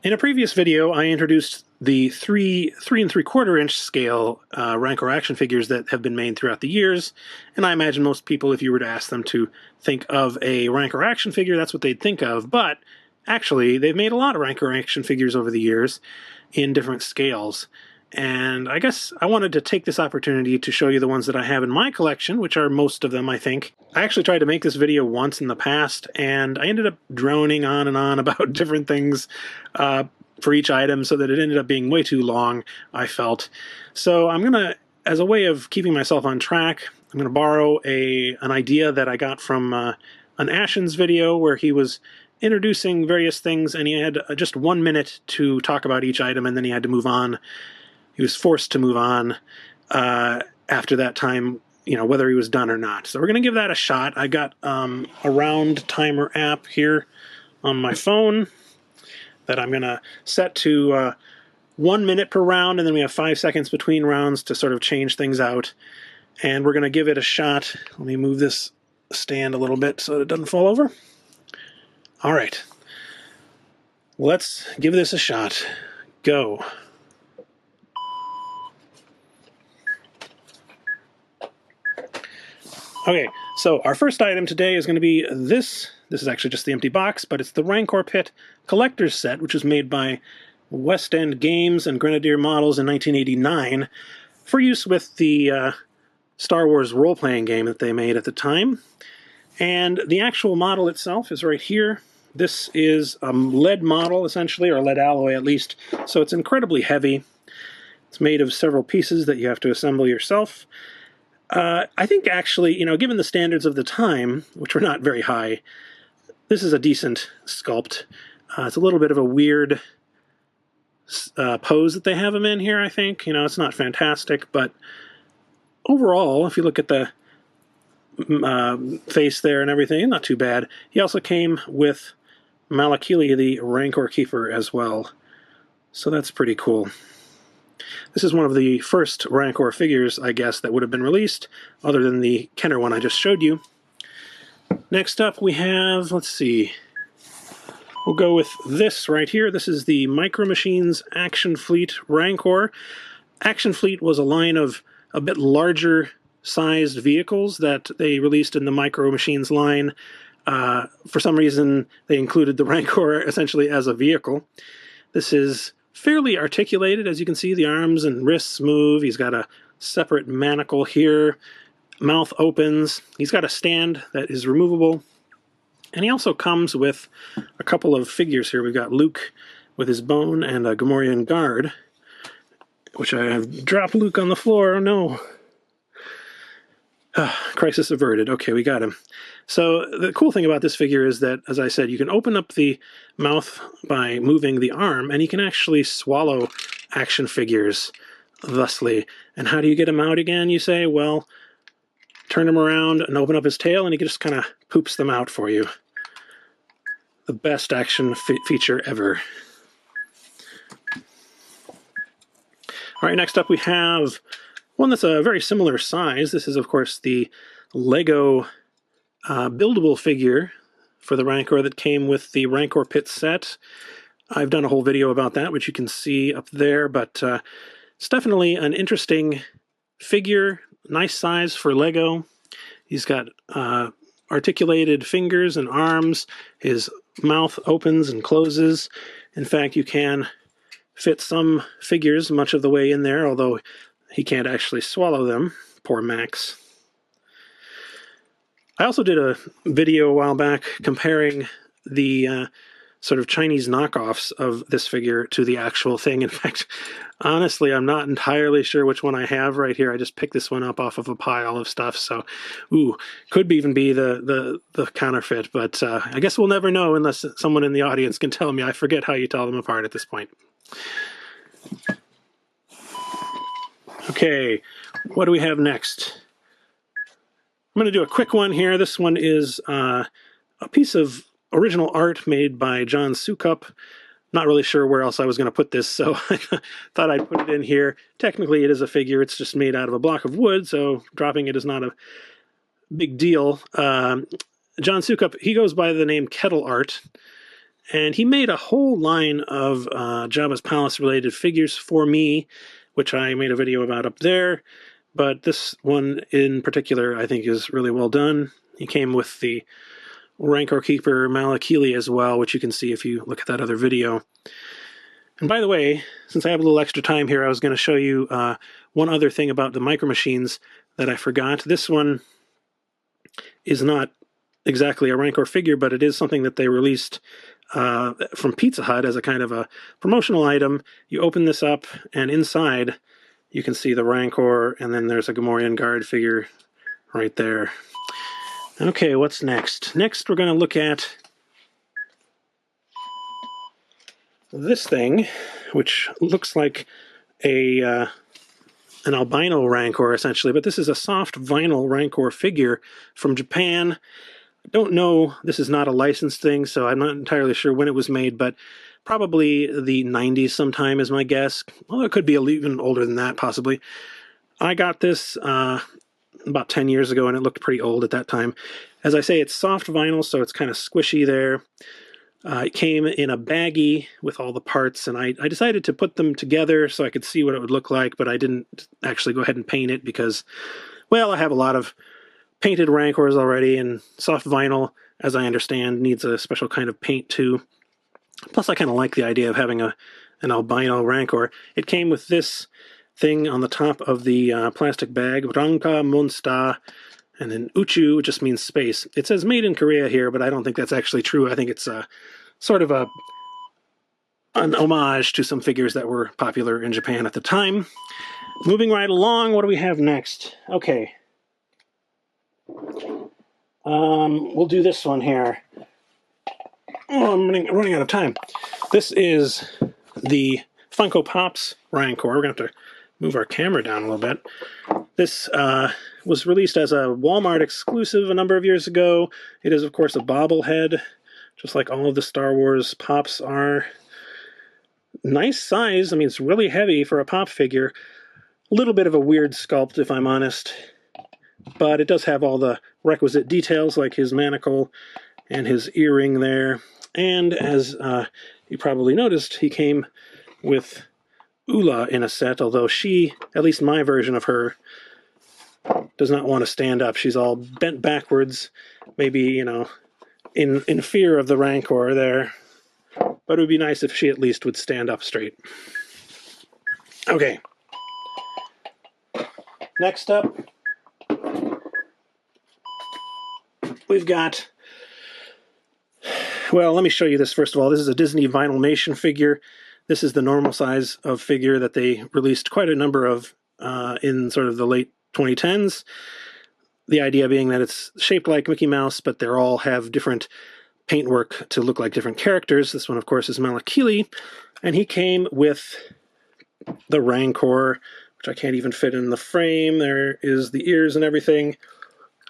In a previous video, I introduced the 3 3/4 inch scale Rancor action figures that have been made throughout the years, and I imagine most people, if you were to ask them to think of a Rancor action figure, that's what they'd think of, but actually, they've made a lot of Rancor action figures over the years in different scales. And I guess I wanted to take this opportunity to show you the ones that I have in my collection, which are most of them, I think. I actually tried to make this video once in the past, and I ended up droning on and on about different things for each item, so that it ended up being way too long, I felt. So I'm going to, as a way of keeping myself on track, I'm going to borrow an idea that I got from an Ashen's video where he was introducing various things, and he had just 1 minute to talk about each item, and then he had to move on. He was forced to move on after that time, you know, whether he was done or not. So we're going to give that a shot. I got a round timer app here on my phone that I'm going to set to 1 minute per round, and then we have 5 seconds between rounds to sort of change things out. And we're going to give it a shot. Let me move this stand a little bit so it doesn't fall over. All right. Let's give this a shot. Go. Okay, so our first item today is going to be this. This is actually just the empty box, but it's the Rancor Pit Collector's Set, which was made by West End Games and Grenedier Models in 1989 for use with the Star Wars role-playing game that they made at the time. And the actual model itself is right here. This is a lead model, essentially, or lead alloy at least, so it's incredibly heavy. It's made of several pieces that you have to assemble yourself. I think actually, you know, given the standards of the time, which were not very high, this is a decent sculpt. It's a little bit of a weird pose that they have him in here, I think. You know, it's not fantastic, but overall, if you look at the face there and everything, not too bad. He also came with Malakili, the Rancor Keeper, as well. So that's pretty cool. This is one of the first Rancor figures, I guess, that would have been released, other than the Kenner one I just showed you. Next up we have, let's see, we'll go with this right here. This is the Micro Machines Action Fleet Rancor. Action Fleet was a line of a bit larger sized vehicles that they released in the Micro Machines line. For some reason, they included the Rancor essentially as a vehicle. This is fairly articulated. As you can see, the arms and wrists move. He's got a separate manacle here. Mouth opens. He's got a stand that is removable. And he also comes with a couple of figures here. We've got Luke with his bone and a Gamorrean guard, which I have dropped Luke on the floor. Oh no. Crisis averted. Okay, we got him. So the cool thing about this figure is that, as I said, you can open up the mouth by moving the arm, and you can actually swallow action figures thusly. And how do you get him out again, you say? Well, turn him around and open up his tail, and he just kind of poops them out for you. The best action feature ever. All right, next up we have one that's a very similar size. This is, of course, the Lego buildable figure for the Rancor that came with the Rancor Pit set. I've done a whole video about that, which you can see up there, but it's definitely an interesting figure, nice size for Lego. He's got articulated fingers and arms. His mouth opens and closes. In fact, you can fit some figures much of the way in there, although he can't actually swallow them. Poor Max. I also did a video a while back comparing the sort of Chinese knockoffs of this figure to the actual thing. In fact, honestly, I'm not entirely sure which one I have right here. I just picked this one up off of a pile of stuff, so could even be the counterfeit, but I guess we'll never know unless someone in the audience can tell me. I forget how you tell them apart at this point. Okay, what do we have next? I'm going to do a quick one here. This one is a piece of original art made by John Sukup. Not really sure where else I was going to put this, so I thought I'd put it in here. Technically, it is a figure. It's just made out of a block of wood, so dropping it is not a big deal. John Sukup, he goes by the name Kettle Art, And he made a whole line of Jabba's Palace-related figures for me, which I made a video about up there. But this one in particular, I think, is really well done. He came with the Rancor Keeper Malakili as well, which you can see if you look at that other video. And by the way, since I have a little extra time here, I was going to show you one other thing about the Micro Machines that I forgot. This one is not exactly a Rancor figure, but it is something that they released from Pizza Hut as a kind of a promotional item. You open this up, and inside you can see the Rancor, and then there's a Gamorrean Guard figure right there. Okay, what's next? Next, we're going to look at this thing, which looks like an albino Rancor, essentially, but this is a soft vinyl Rancor figure from Japan. I don't know, this is not a licensed thing, so I'm not entirely sure when it was made, but probably the 90s sometime is my guess. Well, it could be even older than that, possibly. I got this about 10 years ago, and it looked pretty old at that time. As I say, it's soft vinyl, so it's kind of squishy there. It came in a baggie with all the parts, and I decided to put them together so I could see what it would look like, but I didn't actually go ahead and paint it because, well, I have a lot of painted Rancors already, and soft vinyl, as I understand, needs a special kind of paint too. Plus, I kind of like the idea of having an albino Rancor. It came with this thing on the top of the plastic bag, Ranka Monsta, and then Uchu, which just means space. It says made in Korea here, but I don't think that's actually true. I think it's sort of an homage to some figures that were popular in Japan at the time. Moving right along, what do we have next? Okay. We'll do this one here. Oh, I'm running out of time. This is the Funko Pop's Rancor. We're going to have to move our camera down a little bit. This was released as a Walmart exclusive a number of years ago. It is, of course, a bobblehead, just like all of the Star Wars Pops are. Nice size. I mean, it's really heavy for a Pop figure. A little bit of a weird sculpt, if I'm honest. But it does have all the requisite details, like his manacle and his earring there. And as you probably noticed, he came with Ula in a set, although she, at least my version of her, does not want to stand up. She's all bent backwards, maybe, you know, in fear of the Rancor there. But it would be nice if she at least would stand up straight. Okay. Next up, we've got, well, let me show you this first of all. This is a Disney Vinylmation figure. This is the normal size of figure that they released quite a number of in sort of the late 2010s. The idea being that it's shaped like Mickey Mouse, but they all have different paintwork to look like different characters. This one, of course, is Malakili, and he came with the Rancor, which I can't even fit in the frame. There is the ears and everything.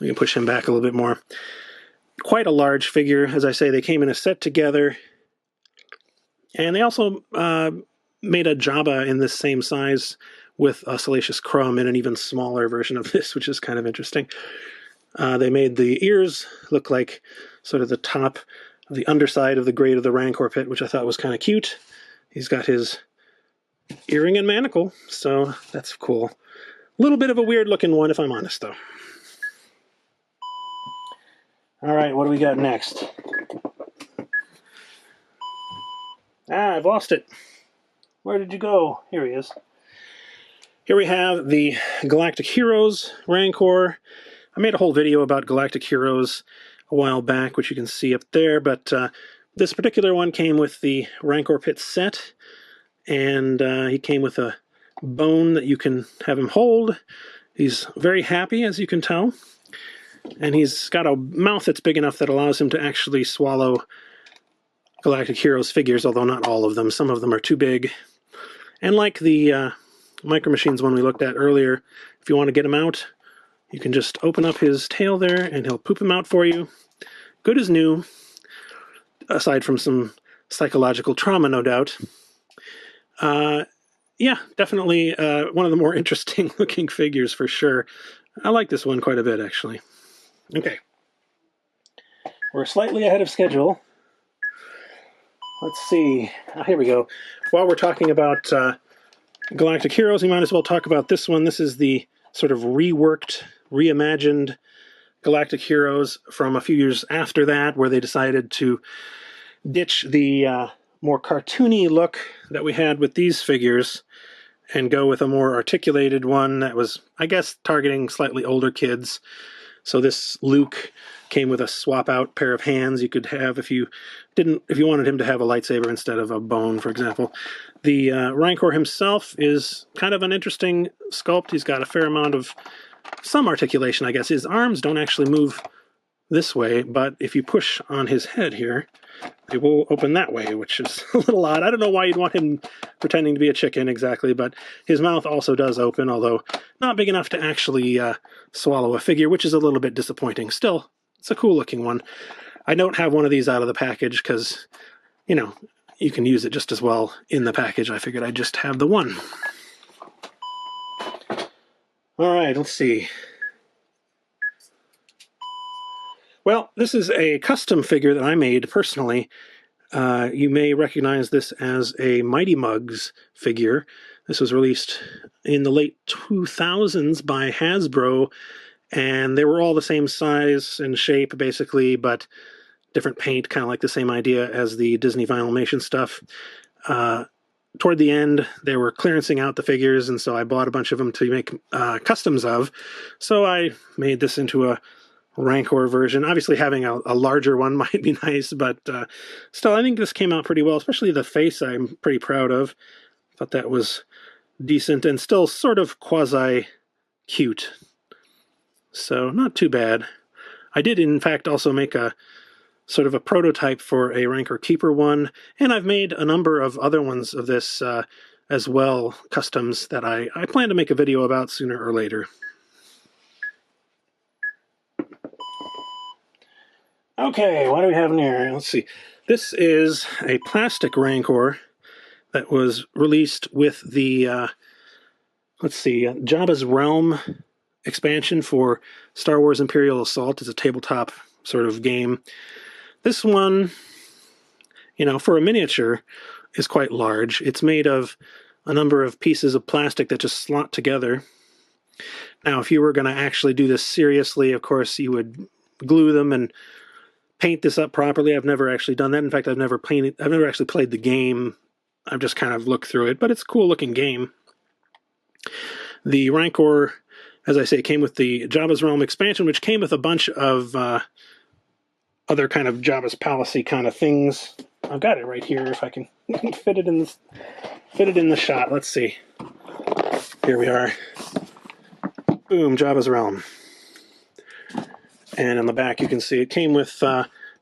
We can push him back a little bit more. Quite a large figure. As I say, they came in a set together. And they also made a Jabba in this same size with a Salacious Crumb in an even smaller version of this, which is kind of interesting. They made the ears look like sort of the top of the underside of the grate of the Rancor pit, which I thought was kind of cute. He's got his earring and manacle, so that's cool. A little bit of a weird-looking one, if I'm honest, though. All right, what do we got next? I've lost it. Where did you go? Here he is. Here we have the Galactic Heroes Rancor. I made a whole video about Galactic Heroes a while back, which you can see up there, but this particular one came with the Rancor Pit set, and he came with a bone that you can have him hold. He's very happy, as you can tell, and he's got a mouth that's big enough that allows him to actually swallow Galactic Heroes figures, although not all of them. Some of them are too big. And like the Micro Machines one we looked at earlier, if you want to get him out, you can just open up his tail there and he'll poop him out for you. Good as new, aside from some psychological trauma, no doubt. Yeah, definitely one of the more interesting looking figures for sure. I like this one quite a bit, actually. Okay. We're slightly ahead of schedule. let's see. Here we go. While we're talking about Galactic Heroes, we might as well talk about this one. This is the sort of reworked, reimagined Galactic Heroes from a few years after that, where they decided to ditch the more cartoony look that we had with these figures and go with a more articulated one that was, I guess, targeting slightly older kids. So this Luke came with a swap-out pair of hands you could have if you wanted him to have a lightsaber instead of a bone, for example. The Rancor himself is kind of an interesting sculpt. He's got a fair amount of some articulation, I guess. His arms don't actually move this way, but if you push on his head here, they will open that way, which is a little odd. I don't know why you'd want him pretending to be a chicken exactly, but his mouth also does open, although not big enough to actually swallow a figure, which is a little bit disappointing. Still, it's a cool-looking one. I don't have one of these out of the package because, you know, you can use it just as well in the package. I figured I'd just have the one. All right, let's see. Well, this is a custom figure that I made personally. You may recognize this as a Mighty Mugs figure. This was released in the late 2000s by Hasbro, and they were all the same size and shape, basically, but different paint, kind of like the same idea as the Disney Vinylmation stuff. Toward the end, they were clearancing out the figures, and so I bought a bunch of them to make customs of. So I made this into a Rancor version. Obviously having a larger one might be nice, but still I think this came out pretty well, especially the face I'm pretty proud of. Thought that was decent and still sort of quasi-cute. So not too bad. I did in fact also make a sort of a prototype for a Rancor Keeper one, and I've made a number of other ones of this as well, customs, that I plan to make a video about sooner or later. Okay, what do we have in here? Let's see. This is a plastic Rancor that was released with the, let's see, Jabba's Realm expansion for Star Wars Imperial Assault. It's a tabletop sort of game. This one, you know, for a miniature, is quite large. It's made of a number of pieces of plastic that just slot together. Now, if you were going to actually do this seriously, of course, you would glue them and paint this up properly. I've never actually done that. In fact, I've never actually played the game. I've just kind of looked through it, but it's a cool looking game. The Rancor, as I say, came with the Jabba's Realm expansion, which came with a bunch of other kind of Jabba's Palace-y kind of things. I've got it right here if I can fit it in the shot. Let's see. Here we are. Boom, Jabba's Realm. And on the back you can see it came with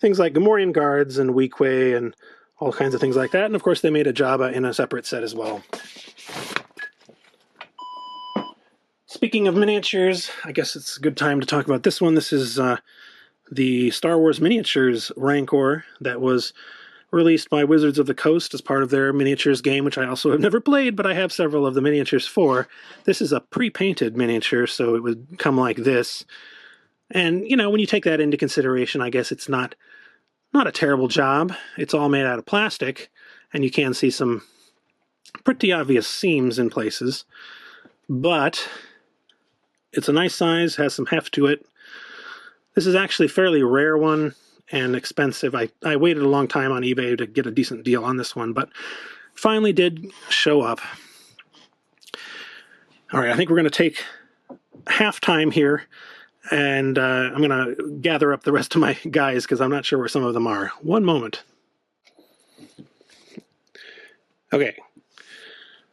things like Gamorrean guards and Weequay and all kinds of things like that. And of course they made a Jabba in a separate set as well. Speaking of miniatures, I guess it's a good time to talk about this one. This is the Star Wars Miniatures Rancor that was released by Wizards of the Coast as part of their miniatures game, which I also have never played, but I have several of the miniatures for. This is a pre-painted miniature, so it would come like this. And, you know, when you take that into consideration, I guess it's not a terrible job. It's all made out of plastic, and you can see some pretty obvious seams in places. But it's a nice size, has some heft to it. This is actually a fairly rare one and expensive. I waited a long time on eBay to get a decent deal on this one, but finally did show up. All right, I think we're going to take half time here. And I'm going to gather up the rest of my guys because I'm not sure where some of them are. One moment. Okay.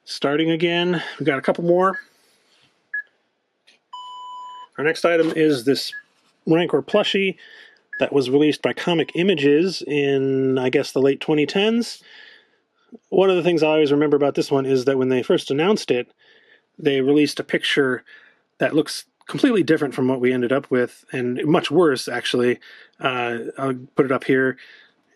Starting again. We've got a couple more. Our next item is this Rancor plushie that was released by Comic Images in, I guess, the late 2010s. One of the things I always remember about this one is that when they first announced it, they released a picture that looks completely different from what we ended up with, and much worse, actually. I'll put it up here.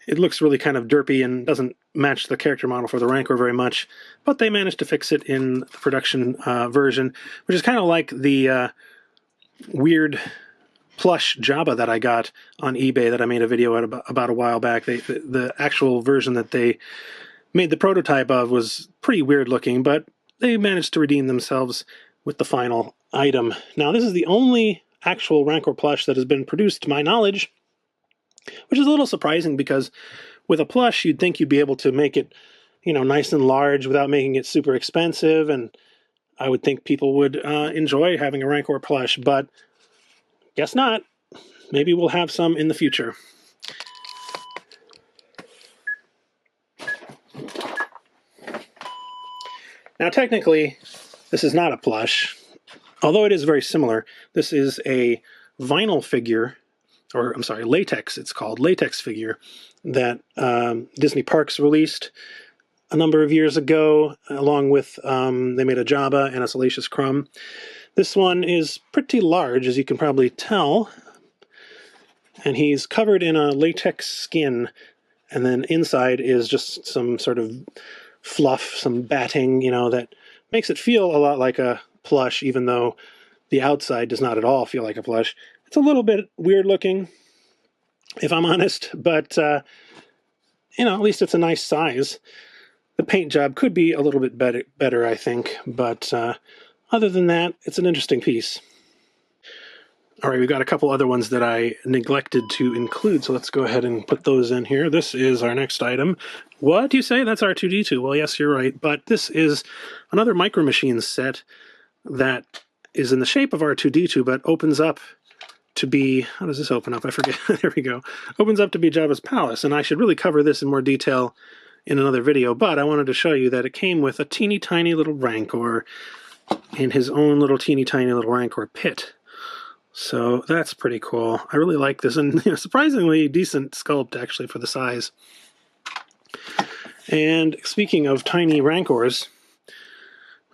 It looks really kind of derpy and doesn't match the character model for the Rancor very much, but they managed to fix it in the production version, which is kind of like the weird plush Jabba that I got on eBay that I made a video about a while back. The actual version that they made the prototype of was pretty weird looking, but they managed to redeem themselves with the final item. Now, this is the only actual Rancor plush that has been produced to my knowledge, which is a little surprising because with a plush, you'd think you'd be able to make it, nice and large without making it super expensive, and I would think people would enjoy having a Rancor plush, but guess not. Maybe we'll have some in the future. Now, technically, this is not a plush, although it is very similar. This is a vinyl figure, or I'm sorry, latex, it's called, latex figure, that Disney Parks released a number of years ago, along with, they made a Jabba and a Salacious Crumb. This one is pretty large, as you can probably tell, and he's covered in a latex skin, and then inside is just some sort of fluff, some batting, that makes it feel a lot like a plush, even though the outside does not at all feel like a plush. It's a little bit weird looking, if I'm honest, but, at least it's a nice size. The paint job could be a little bit better, I think, but other than that, it's an interesting piece. All right, we've got a couple other ones that I neglected to include, so let's go ahead and put those in here. This is our next item. What do you say? That's R2-D2. Well, yes, you're right, but this is another Micro Machines set that is in the shape of R2-D2, but opens up to be, how does this open up? I forget. There we go. Opens up to be Jabba's palace, and I should really cover this in more detail in another video, but I wanted to show you that it came with a teeny tiny little Rancor in his own little teeny tiny little Rancor pit. So that's pretty cool. I really like this, and surprisingly decent sculpt actually for the size. And speaking of tiny Rancors,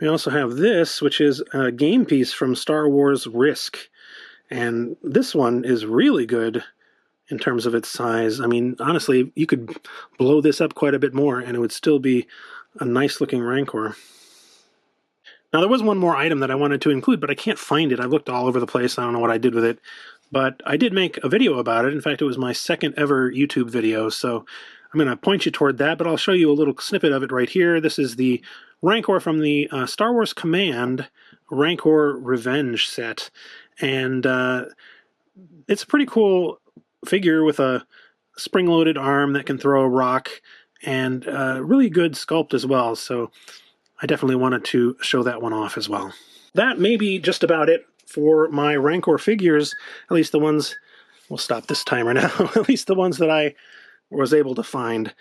we also have this, which is a game piece from Star Wars Risk. And this one is really good in terms of its size. I mean, honestly, you could blow this up quite a bit more and it would still be a nice looking Rancor. Now, there was one more item that I wanted to include, but I can't find it. I've looked all over the place. I don't know what I did with it. But I did make a video about it. In fact, it was my second ever YouTube video. So I'm going to point you toward that, but I'll show you a little snippet of it right here. This is the Rancor from the Star Wars Command Rancor Revenge set. And it's a pretty cool figure with a spring-loaded arm that can throw a rock, and really good sculpt as well. So I definitely wanted to show that one off as well. That may be just about it for my Rancor figures, at least the ones, we'll stop this timer now, at least the ones that I was able to find.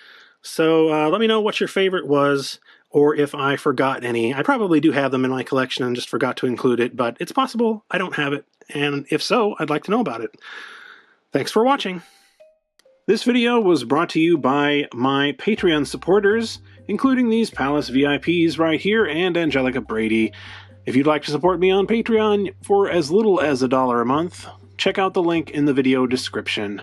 So let me know what your favorite was, or if I forgot any. I probably do have them in my collection and just forgot to include it, but it's possible I don't have it, and if so, I'd like to know about it. Thanks for watching. This video was brought to you by my Patreon supporters, including these Palace VIPs right here and Angelica Brady. If you'd like to support me on Patreon for as little as $1 a month, check out the link in the video description.